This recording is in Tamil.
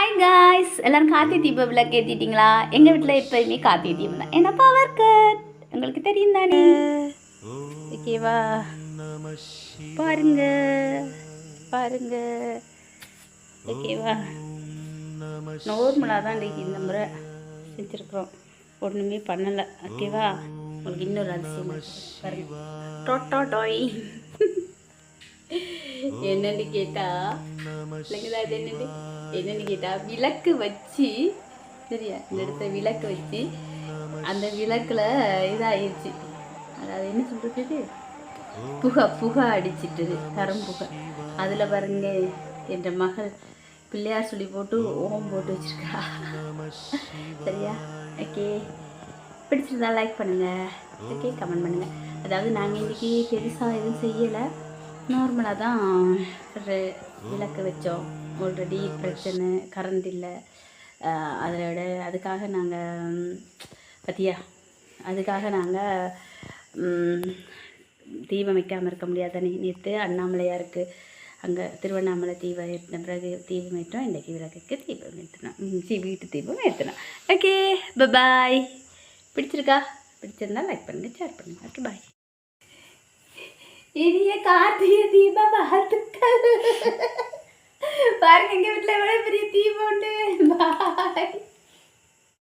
ஹாய் காய்ஸ், எல்லாரும் கார்த்திகை தீப விளக்கு ஏற்றிட்டீங்களா? எங்கள் வீட்டில் எப்போயுமே கார்த்திகை தீபம் தான். என்ன பவர் கட் உங்களுக்கு தெரியும் தானே? ஓகேவா? பாருங்க பாருங்க. ஓகேவா? நார்மலாக தான் இன்றைக்கி இந்த முறை செஞ்சுருக்குறோம், ஒன்றுமே பண்ணலை. ஓகேவா? உங்களுக்கு இன்னொரு அதிசயம் பாருங்க. டோட்டோ டாய் என்னன்னு கேட்டா இல்லைங்களா, அது என்னன்னு கேட்டா விளக்கு வச்சு, சரியா, இந்த இடத்த விளக்கு வச்சு அந்த விளக்குல இதாகிடுச்சு. அதாவது என்ன சொல்றது, புகை அடிச்சிட்டுது, கரும் புகை. அதில் பாருங்க என்ற மகள் பிள்ளையார் சொல்லி போட்டு ஓம் போட்டு வச்சிருக்கா. சரியா? ஓகே, பிடிச்சிருந்தா லைக் பண்ணுங்கள், ஓகே, கமெண்ட் பண்ணுங்கள். அதாவது நாங்கள் இன்றைக்கி பெருசாக எதுவும் செய்யலை, நார்மலாக தான் விளக்கு வச்சோம். ஆல்ரெடி பிரச்சனை, கரண்ட் இல்லை. அதோட அதுக்காக நாங்கள் பற்றியா அதுக்காக நாங்கள் தீபம் வைக்காமல் இருக்க முடியாதானே. நேற்று அண்ணாமலையாருக்கு அங்கே திருவண்ணாமலை தீபம் ஏற்றின பிறகு தீபம் ஏற்றோம். இன்றைக்கி விளக்குக்கு தீபம் ஏற்றினோம், வீட்டு தீபம் ஏற்றினோம். ஓகே, பாய். பிடிச்சிருந்தா லைக் பண்ணுங்கள், ஷேர் பண்ணுங்கள். ஓகே, பாய். இனிய கார்த்திகை தீப வாழ்த்துக்கள். பாருங்க, எங்கள் வீட்டில் எவ்வளோ பெரிய தீபம் உண்டு. பாய்.